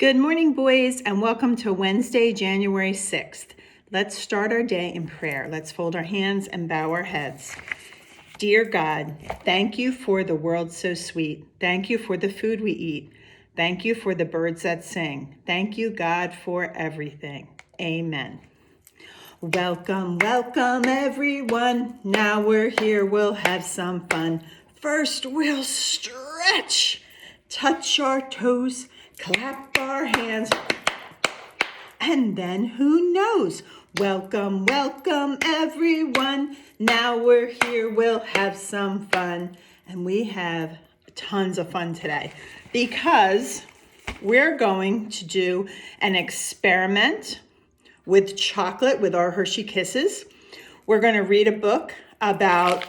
Good morning, boys, and welcome to Wednesday, January 6th. Let's start our day in prayer. Let's fold our hands and bow our heads. Dear God, thank you for the world so sweet. Thank you for the food we eat. Thank you for the birds that sing. Thank you, God, for everything. Amen. Welcome, welcome, everyone. Now we're here, we'll have some fun. First, we'll stretch, touch our toes, clap our hands, and then who knows? Welcome, welcome, everyone. Now we're here, we'll have some fun. And we have tons of fun today because we're going to do an experiment with chocolate with our Hershey Kisses. We're going to read a book about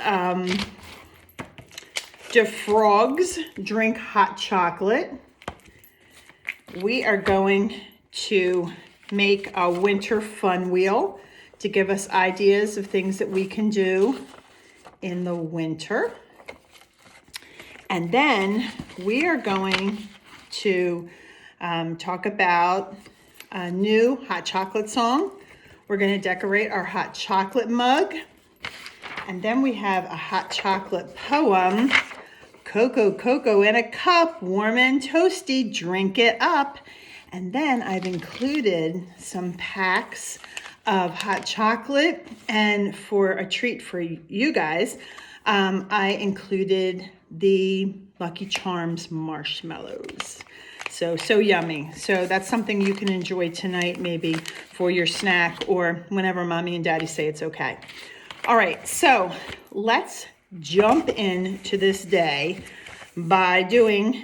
do frogs drink hot chocolate. We are going to make a winter fun wheel to give us ideas of things that we can do in the winter. And then we are going to talk about a new hot chocolate song. We're going to decorate our hot chocolate mug. And then we have a hot chocolate poem. Cocoa, cocoa in a cup, warm and toasty, drink it up. And then I've included some packs of hot chocolate. And for a treat for you guys, I included the Lucky Charms marshmallows. So yummy. So that's something you can enjoy tonight, maybe for your snack or whenever mommy and daddy say it's okay. All right, so let's jump into this day by doing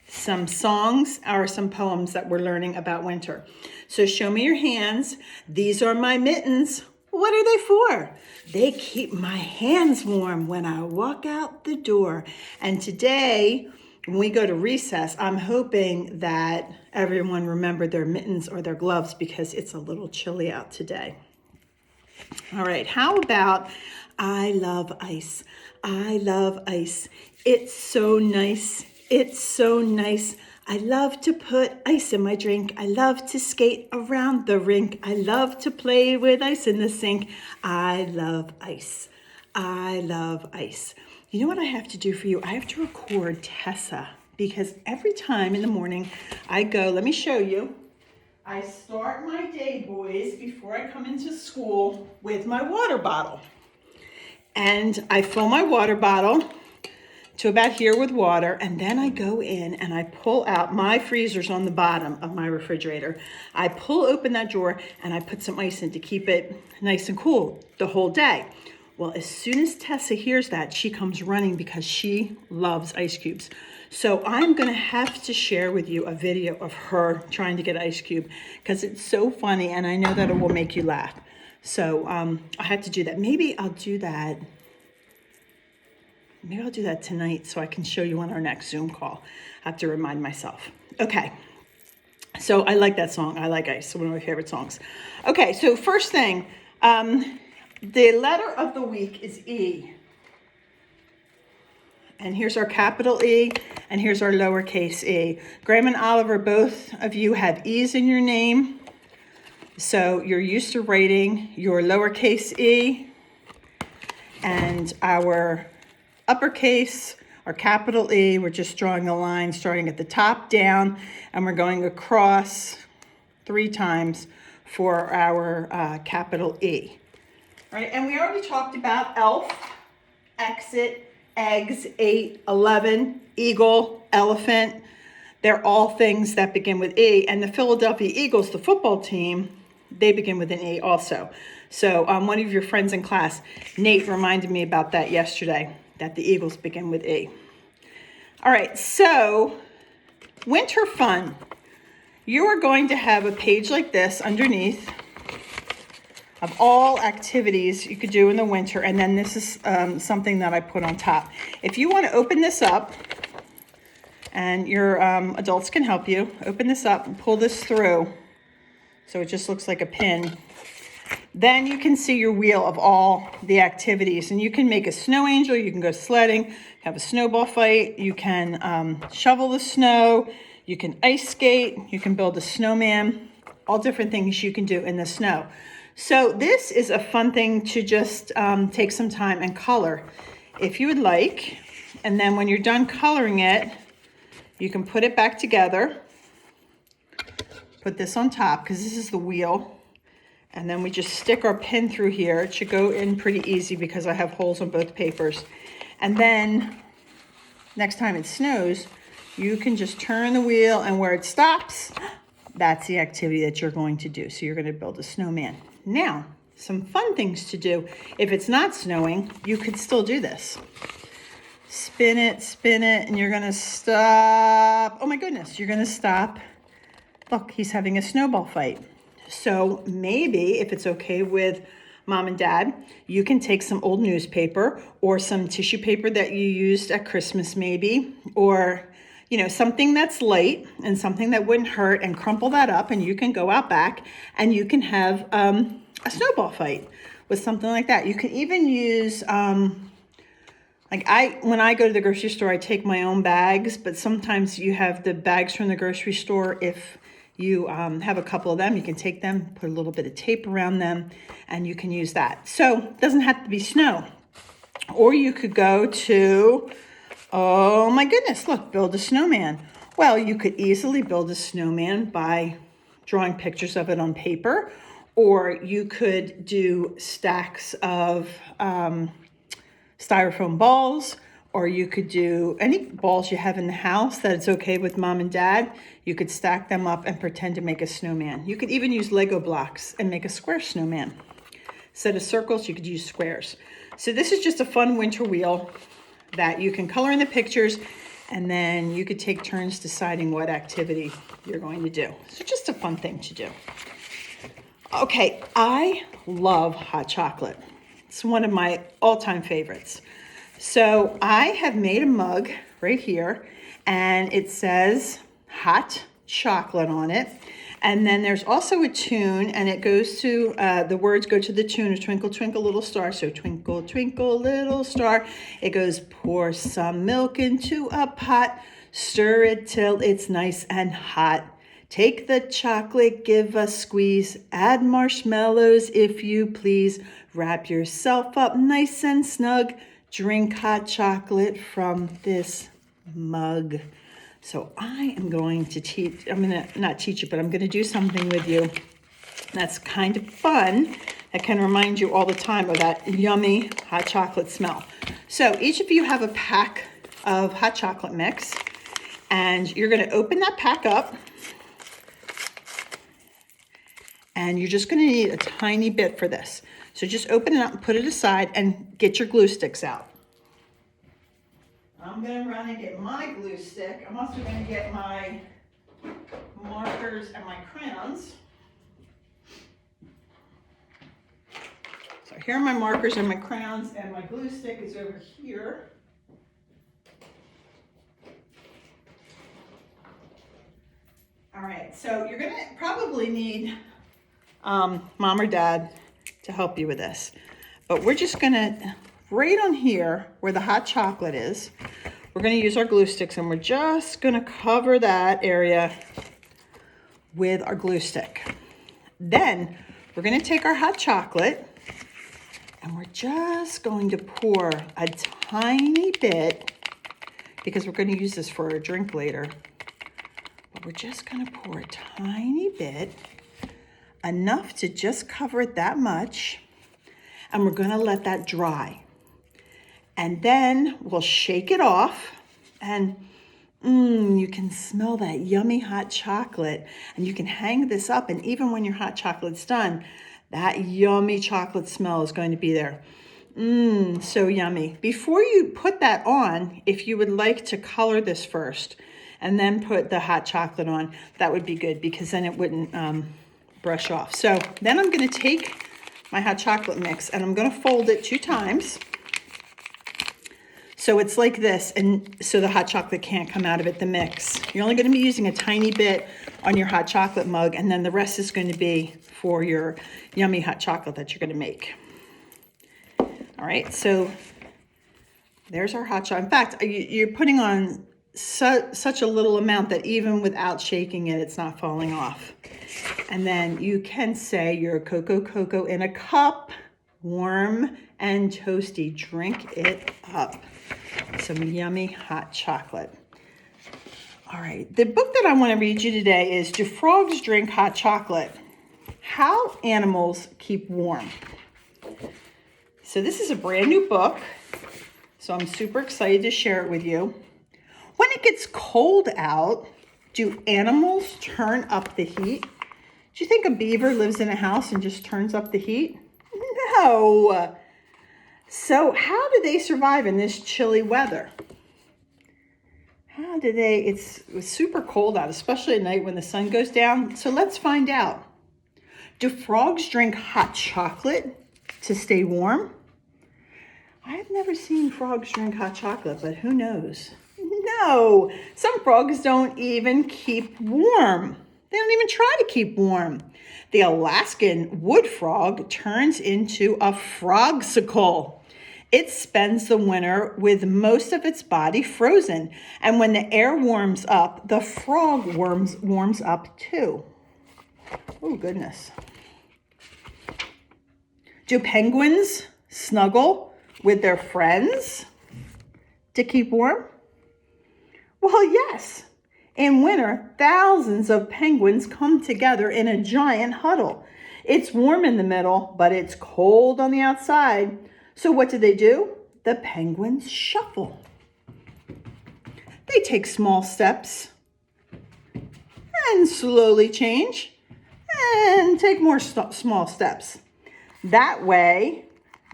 some songs or some poems that we're learning about winter. So show me your hands. These are my mittens. What are they for? They keep my hands warm when I walk out the door. And today, when we go to recess, I'm hoping that everyone remembered their mittens or their gloves because it's a little chilly out today. All right, how about I love ice. I love ice. It's so nice. It's so nice. I love to put ice in my drink. I love to skate around the rink. I love to play with ice in the sink. I love ice. I love ice. You know what I have to do for you? I have to record Tessa because every time in the morning I go, let me show you. I start my day, boys, before I come into school with my water bottle. And I fill my water bottle to about here with water, and then I go in and I pull out my freezer's on the bottom of my refrigerator. I pull open that drawer and I put some ice in to keep it nice and cool the whole day. Well, as soon as Tessa hears that, she comes running because she loves ice cubes. So I'm going to have to share with you a video of her trying to get ice cube because it's so funny and I know that it will make you laugh. So I have to do that. Maybe I'll do that tonight so I can show you on our next Zoom call. I have to remind myself. Okay. So I like that song. I like ice. One of my favorite songs. Okay. So first thing, the letter of the week is E. And here's our capital E, and here's our lowercase e. Graham and Oliver, both of you have E's in your name. So you're used to writing your lowercase e and our uppercase, our capital E. We're just drawing a line starting at the top down, and we're going across 3 times for our capital E. Right, and we already talked about elf, exit, eggs, 8, 11, eagle, elephant. They're all things that begin with E. And the Philadelphia Eagles, the football team, they begin with an E also. So one of your friends in class, Nate, reminded me about that yesterday, that the Eagles begin with E. All right, so winter fun. You are going to have a page like this underneath of all activities you could do in the winter, and then this is something that I put on top. If you want to open this up, and your adults can help you, open this up and pull this through so it just looks like a pin. Then you can see your wheel of all the activities, and you can make a snow angel, you can go sledding, have a snowball fight, you can shovel the snow, You can ice skate, you can build a snowman, all different things you can do in the snow. So this is a fun thing to just take some time and color if you would like. And then when you're done coloring it, you can put it back together. Put this on top because this is the wheel. And then we just stick our pin through here. It should go in pretty easy because I have holes on both papers. And then next time it snows, you can just turn the wheel, and where it stops, that's the activity that you're going to do. So you're going to build a snowman. Now, some fun things to do. If it's not snowing, you could still do this. Spin it, and you're going to stop. Oh my goodness, you're going to stop. Look, he's having a snowball fight. So maybe if it's okay with Mom and Dad, you can take some old newspaper or some tissue paper that you used at Christmas maybe, or something that's light and something that wouldn't hurt, and crumple that up, and you can go out back and you can have a snowball fight with something like that. You can even use, when I go to the grocery store, I take my own bags, but sometimes you have the bags from the grocery store. If you have a couple of them, you can take them, put a little bit of tape around them, and you can use that. So it doesn't have to be snow. Or you could go to, oh my goodness, look, build a snowman. Well, you could easily build a snowman by drawing pictures of it on paper, or you could do stacks of styrofoam balls, or you could do any balls you have in the house that it's okay with Mom and Dad. You could stack them up and pretend to make a snowman. You could even use Lego blocks and make a square snowman. Instead of circles, you could use squares. So this is just a fun winter wheel that you can color in the pictures, and then you could take turns deciding what activity you're going to do. So just a fun thing to do. Okay, I love hot chocolate. It's one of my all-time favorites. So I have made a mug right here, and it says hot chocolate on it. And then there's also a tune, and it goes to, the words go to the tune of Twinkle, Twinkle, Little Star. So twinkle, twinkle, little star. It goes, pour some milk into a pot, stir it till it's nice and hot. Take the chocolate, give a squeeze, add marshmallows if you please. Wrap yourself up nice and snug. Drink hot chocolate from this mug. So I am going to teach, I'm going to not teach you, but I'm going to do something with you that's kind of fun, that can remind you all the time of that yummy hot chocolate smell. So each of you have a pack of hot chocolate mix, and you're going to open that pack up, and you're just going to need a tiny bit for this. So just open it up and put it aside and get your glue sticks out. I'm going to run and get my glue stick. I'm also going to get my markers and my crayons. So here are my markers and my crayons, and my glue stick is over here. All right, so you're going to probably need Mom or Dad to help you with this. But we're just going to, right on here where the hot chocolate is, we're going to use our glue sticks, and we're just going to cover that area with our glue stick. Then we're going to take our hot chocolate, and we're just going to pour a tiny bit, because we're going to use this for a drink later. But we're just going to pour a tiny bit, enough to just cover it that much, and we're going to let that dry. And then we'll shake it off, and you can smell that yummy hot chocolate, and you can hang this up, and even when your hot chocolate's done, that yummy chocolate smell is going to be there. So yummy. Before you put that on, if you would like to color this first and then put the hot chocolate on, that would be good, because then it wouldn't brush off. So then I'm going to take my hot chocolate mix, and I'm going to fold it 2 times. So it's like this, and so the hot chocolate can't come out of it, the mix. You're only going to be using a tiny bit on your hot chocolate mug, and then the rest is going to be for your yummy hot chocolate that you're going to make. All right, so there's our hot chocolate. In fact, you're putting on such a little amount that even without shaking it, it's not falling off. And then you can say your cocoa in a cup, warm and toasty. Drink it up. Some yummy hot chocolate. All right, the book that I want to read you today is Do Frogs Drink Hot Chocolate? How Animals Keep Warm. So this is a brand new book, so I'm super excited to share it with you. When it gets cold out, do animals turn up the heat? Do you think a beaver lives in a house and just turns up the heat? No. So how do they survive in this chilly weather? It's super cold out, especially at night when the sun goes down. So let's find out. Do frogs drink hot chocolate to stay warm? I've never seen frogs drink hot chocolate, but who knows? No, some frogs don't even keep warm. They don't even try to keep warm. The Alaskan wood frog turns into a frogsicle. It spends the winter with most of its body frozen. And when the air warms up, the frog warms up too. Oh, goodness. Do penguins snuggle with their friends to keep warm? Well, yes. In winter, thousands of penguins come together in a giant huddle. It's warm in the middle, but it's cold on the outside. So what do? The penguins shuffle. They take small steps and slowly change and take more small steps. That way,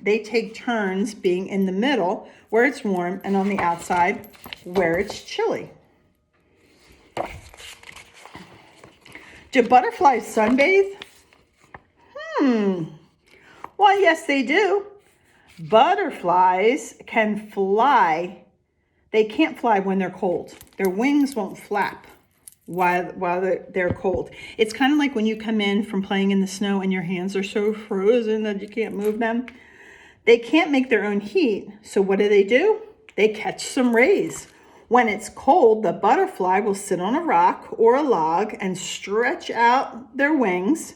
they take turns being in the middle where it's warm and on the outside where it's chilly. Do butterflies sunbathe? Well, yes, they do. Butterflies can fly. They can't fly when they're cold. Their wings won't flap while they're cold. It's kind of like when you come in from playing in the snow and your hands are so frozen that you can't move them. They can't make their own heat. So what do? They catch some rays. When it's cold, the butterfly will sit on a rock or a log and stretch out their wings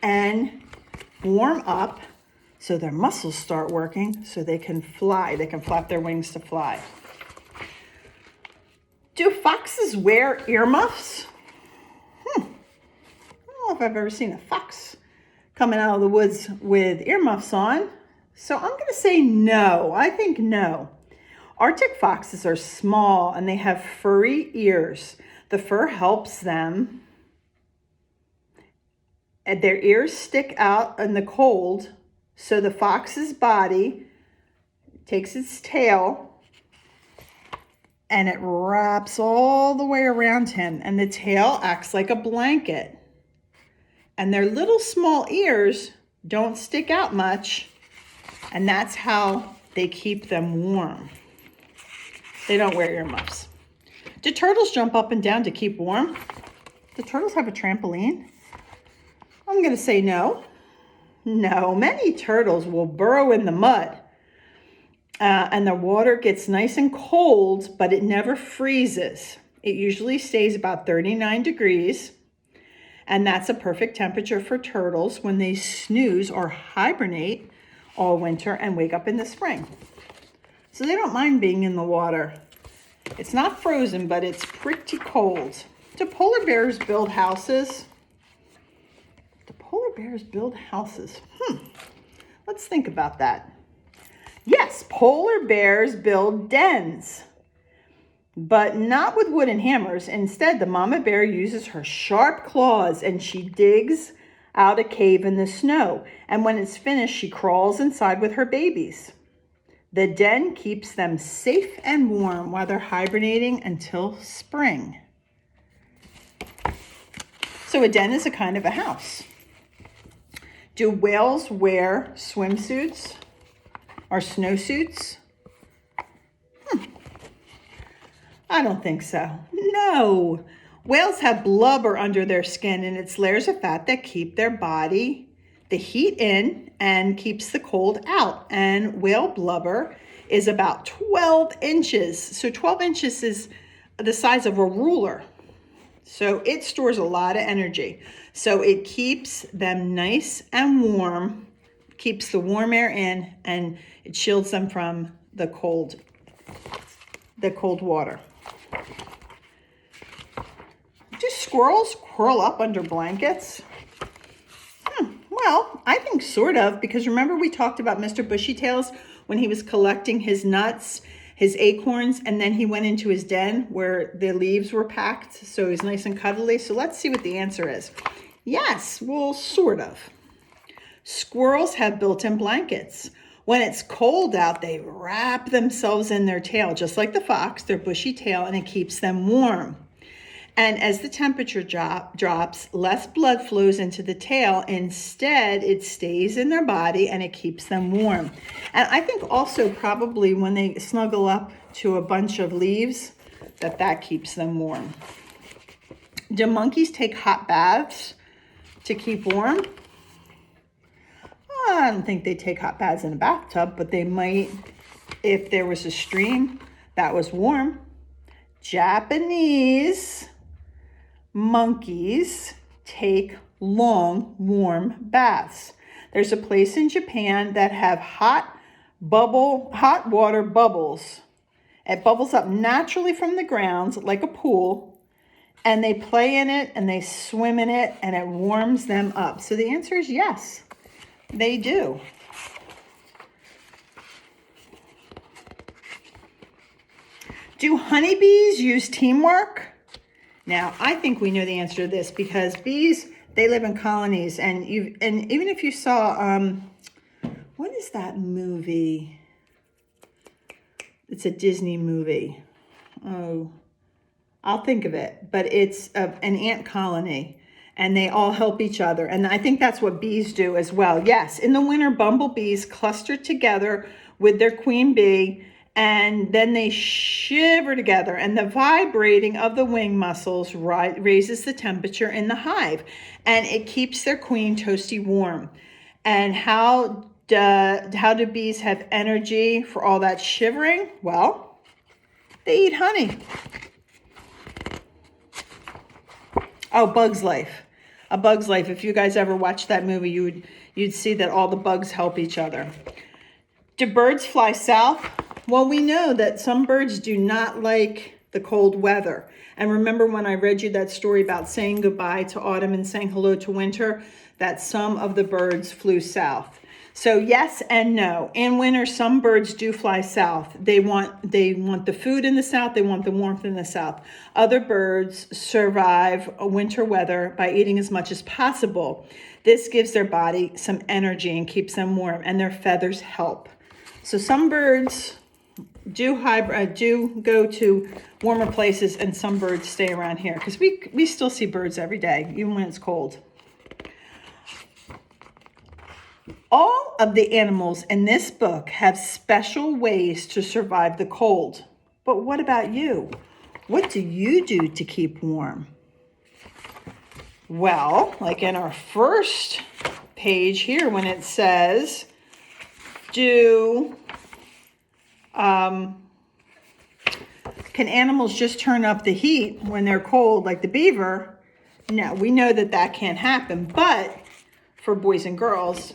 and warm up so their muscles start working so they can fly. They can flap their wings to fly. Do foxes wear earmuffs? I don't know if I've ever seen a fox coming out of the woods with earmuffs on. So I'm going to say no. I think no. Arctic foxes are small and they have furry ears. The fur helps them. And their ears stick out in the cold, so the fox's body takes its tail and it wraps all the way around him, and the tail acts like a blanket. And their little small ears don't stick out much, and that's how they keep them warm. They don't wear earmuffs. Do turtles jump up and down to keep warm? Do turtles have a trampoline? I'm going to say no. No, many turtles will burrow in the mud and the water gets nice and cold, but it never freezes. It usually stays about 39 degrees, and that's a perfect temperature for turtles when they snooze or hibernate all winter and wake up in the spring. So they don't mind being in the water. It's not frozen, but it's pretty cold. Do polar bears build houses? Do polar bears build houses? Let's think about that. Yes, polar bears build dens, but not with wooden hammers. Instead, the mama bear uses her sharp claws and she digs out a cave in the snow. And when it's finished, she crawls inside with her babies. The den keeps them safe and warm while they're hibernating until spring. So a den is a kind of a house. Do whales wear swimsuits or snowsuits? I don't think so. No. Whales have blubber under their skin, and it's layers of fat that keep their body, the heat in, and keeps the cold out. And whale blubber is about 12 inches. So 12 inches is the size of a ruler. So it stores a lot of energy. So it keeps them nice and warm, keeps the warm air in, and it shields them from the cold water. Do squirrels curl up under blankets? Well, I think sort of, because remember we talked about Mr. Bushytails when he was collecting his nuts, his acorns, and then he went into his den where the leaves were packed, so he's nice and cuddly. So let's see what the answer is. Yes, well, sort of. Squirrels have built-in blankets. When it's cold out, they wrap themselves in their tail, just like the fox, their bushy tail, and it keeps them warm. And as the temperature drops, less blood flows into the tail. Instead, it stays in their body and it keeps them warm. And I think also probably when they snuggle up to a bunch of leaves, that keeps them warm. Do monkeys take hot baths to keep warm? I don't think they take hot baths in a bathtub, but they might if there was a stream that was warm. Japanese monkeys take long, warm baths. There's a place in Japan that have hot water bubbles. It bubbles up naturally from the ground like a pool, and they play in it and they swim in it, and it warms them up. So the answer is yes, they do. Do honeybees use teamwork? Now, I think we know the answer to this because bees, they live in colonies, and even if you saw, what is that movie? It's a Disney movie. Oh, I'll think of it, but it's an ant colony, and they all help each other, and I think that's what bees do as well. Yes, in the winter, bumblebees cluster together with their queen bee, and then they shiver together, and the vibrating of the wing muscles raises the temperature in the hive, and it keeps their queen toasty warm. And how do bees have energy for all that shivering? Well, they eat honey. Oh, Bug's Life. A Bug's Life. If you guys ever watched that movie, you'd see that all the bugs help each other. Do birds fly south? Well, we know that some birds do not like the cold weather. And remember when I read you that story about saying goodbye to autumn and saying hello to winter, that some of the birds flew south. So yes and no. In winter, some birds do fly south. They want the food in the south. They want the warmth in the south. Other birds survive winter weather by eating as much as possible. This gives their body some energy and keeps them warm, and their feathers help. So some birds do go to warmer places, and some birds stay around here because we still see birds every day, even when it's cold. All of the animals in this book have special ways to survive the cold. But what about you? What do you do to keep warm? Well, like in our first page here, when it says, can animals just turn up the heat when they're cold, like the beaver? No, we know that can't happen. But for boys and girls,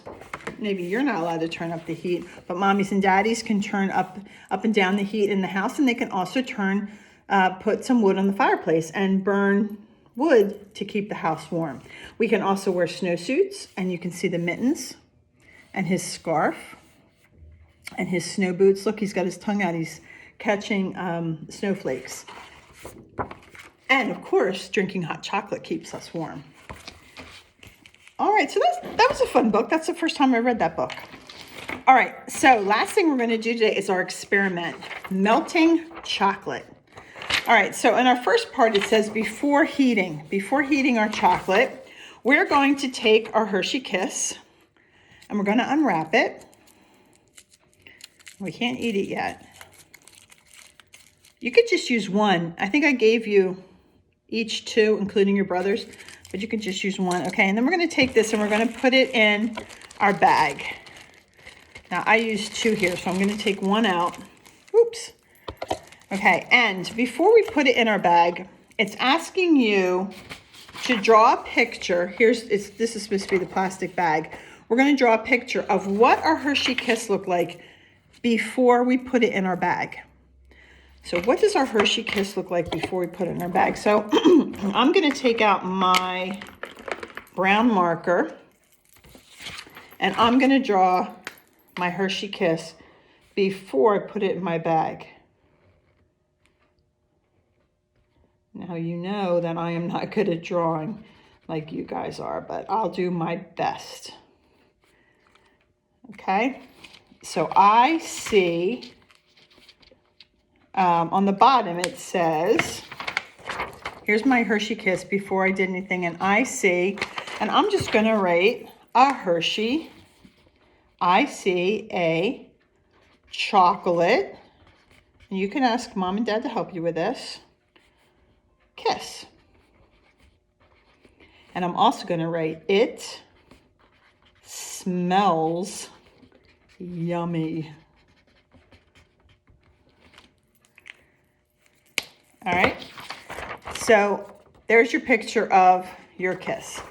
maybe you're not allowed to turn up the heat, but mommies and daddies can turn up and down the heat in the house, and they can also put some wood on the fireplace and burn wood to keep the house warm. We can also wear snowsuits, and you can see the mittens and his scarf and his snow boots. Look, he's got his tongue out. He's catching snowflakes. And of course, drinking hot chocolate keeps us warm. All right, so that was a fun book. That's the first time I read that book. All right, so last thing we're going to do today is our experiment, melting chocolate. All right, so in our first part, it says before heating our chocolate, we're going to take our Hershey Kiss and we're going to unwrap it. We can't eat it yet. You could just use one. I think I gave you each two, including your brothers, but you can just use one. Okay, and then we're going to take this and we're going to put it in our bag. Now, I used two here, so I'm going to take one out. Oops. Okay, and before we put it in our bag, it's asking you to draw a picture. This is supposed to be the plastic bag. We're going to draw a picture of what our Hershey Kiss look like before we put it in our bag. So what does our Hershey Kiss look like before we put it in our bag? So I'm going to take out my brown marker and I'm going to draw my Hershey Kiss before I put it in my bag. Now you know that I am not good at drawing like you guys are, but I'll do my best. Okay, so I see on the bottom it says, here's my Hershey Kiss before I did anything, and I see, and I'm just going to write a Hershey. I see a chocolate, and you can ask Mom and Dad to help you with this, kiss. And I'm also going to write, it smells yummy. All right, so there's your picture of your kiss.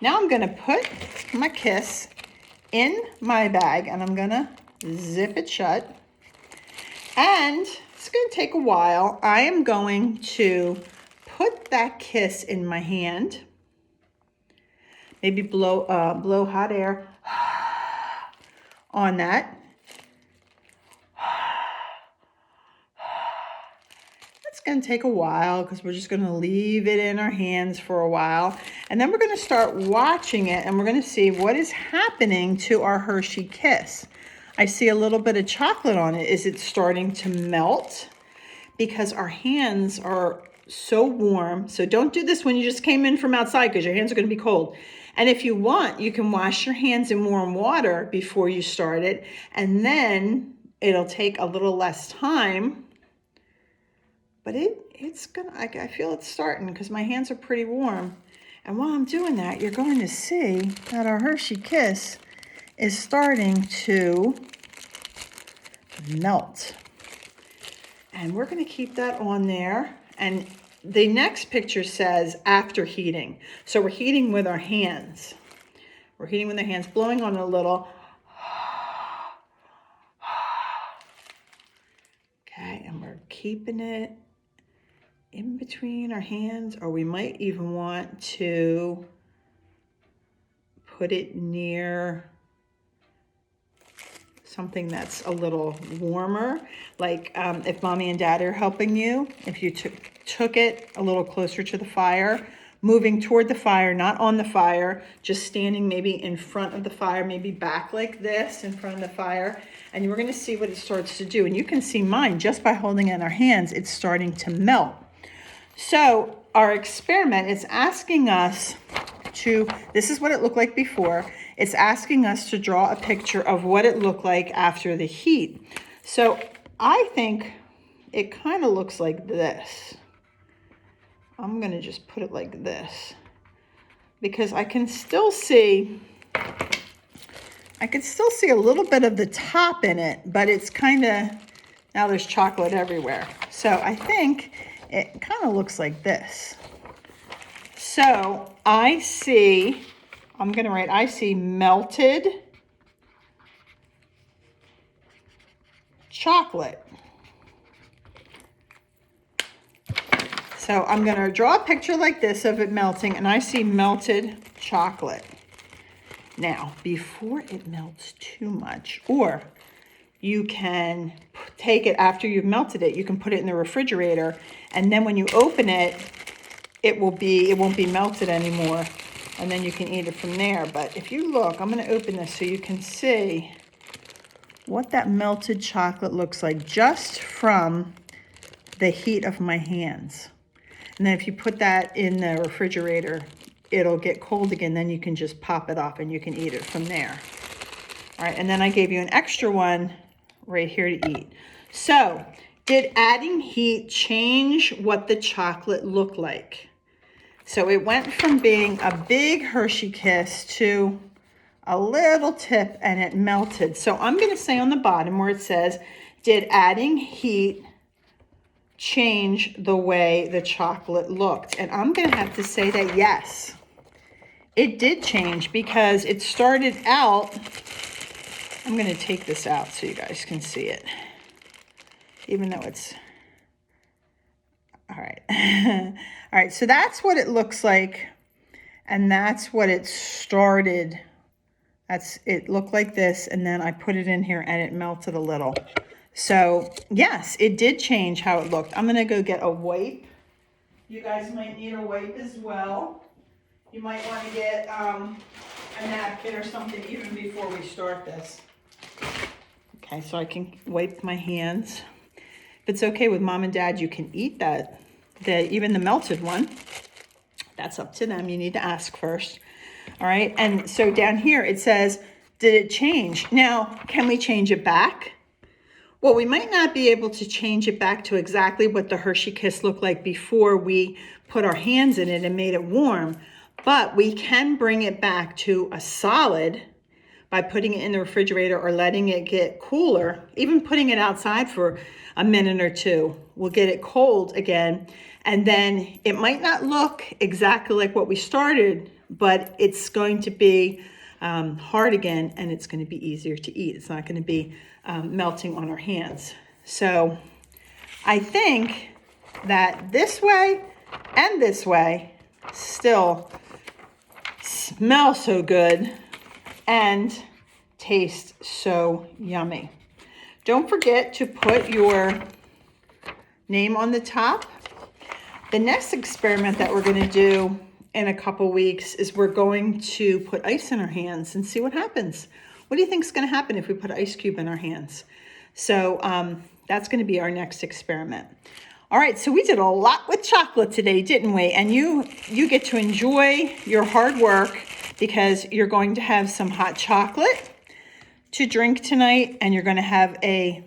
Now I'm going to put my kiss in my bag and I'm going to zip it shut. And it's going to take a while. I am going to put that kiss in my hand. Maybe blow hot air on that. It's going to take a while because we're just going to leave it in our hands for a while. And then we're going to start watching it and we're going to see what is happening to our Hershey Kiss. I see a little bit of chocolate on it. Is it starting to melt? Because our hands are so warm. So don't do this when you just came in from outside because your hands are going to be cold. And if you want, you can wash your hands in warm water before you start it. And then it'll take a little less time. But it's gonna, I feel it's starting because my hands are pretty warm. And while I'm doing that, you're going to see that our Hershey Kiss is starting to melt. And we're going to keep that on there. And the next picture says after heating. So we're heating with our hands. We're heating with our hands, blowing on a little. Okay, and we're keeping it in between our hands, or we might even want to put it near something that's a little warmer, like if Mommy and Dad are helping you, if you took it a little closer to the fire, moving toward the fire, not on the fire, just standing maybe in front of the fire, maybe back like this in front of the fire, and you're going to see what it starts to do. And you can see mine just by holding it in our hands, it's starting to melt. So our experiment is asking us to, this is what it looked like before. It's asking us to draw a picture of what it looked like after the heat. So I think it kind of looks like this. I'm going to just put it like this because I can still see a little bit of the top in it, but it's kind of, now there's chocolate everywhere. So I think it kind of looks like this. So I see, I'm going to write, I see melted chocolate. So I'm going to draw a picture like this of it melting, and I see melted chocolate. Now, before it melts too much, or you can take it after you've melted it, you can put it in the refrigerator, and then when you open it, it won't be melted anymore, and then you can eat it from there. But if you look, I'm going to open this so you can see what that melted chocolate looks like just from the heat of my hands. And then if you put that in the refrigerator, it'll get cold again. Then you can just pop it off and you can eat it from there. All right, and then I gave you an extra one right here to eat. So, did adding heat change what the chocolate looked like? So it went from being a big Hershey Kiss to a little tip and it melted. So I'm going to say on the bottom where it says, did adding heat change the way the chocolate looked? And I'm going to have to say that yes, it did change, because it started out, I'm going to take this out so you guys can see it, even though it's, all right. All right, so that's what it looks like, and that's what it started. It looked like this, and then I put it in here and it melted a little. So yes, it did change how it looked. I'm gonna go get a wipe. You guys might need a wipe as well. You might want to get a napkin or something even before we start this. Okay, so I can wipe my hands. If it's okay with mom and dad, you can eat that, even the melted one. That's up to them. You need to ask first. All right, and so down here it says, did it change? Now, can we change it back? Well, we might not be able to change it back to exactly what the Hershey Kiss looked like before we put our hands in it and made it warm, but we can bring it back to a solid by putting it in the refrigerator or letting it get cooler. Even putting it outside for a minute or two will get it cold again, and then it might not look exactly like what we started, but it's going to be hard again, and it's going to be easier to eat. It's not going to be melting on our hands. So I think that this way and this way still smell so good and taste so yummy. Don't forget to put your name on the top. The next experiment that we're going to do in a couple weeks is we're going to put ice in our hands and see what happens. What do you think is going to happen if we put an ice cube in our hands? So that's going to be our next experiment. All right, so we did a lot with chocolate today, didn't we? And you get to enjoy your hard work, because you're going to have some hot chocolate to drink tonight, and you're going to have a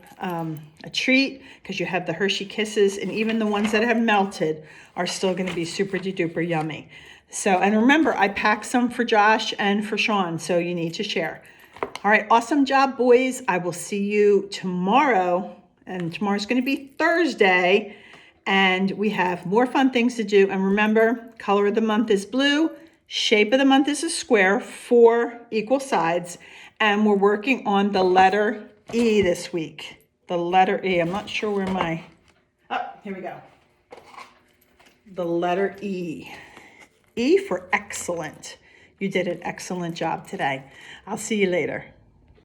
treat, because you have the Hershey Kisses, and even the ones that have melted are still going to be super duper yummy. So, and remember, I packed some for Josh and for Sean, so you need to share. All right, awesome job, boys. I will see you tomorrow, and tomorrow's going to be Thursday, and we have more fun things to do. And remember, color of the month is blue, shape of the month is a square, 4 equal sides, and we're working on the letter E this week. The letter E. I'm not sure where here we go. The letter E. E for excellent. You did an excellent job today. I'll see you later.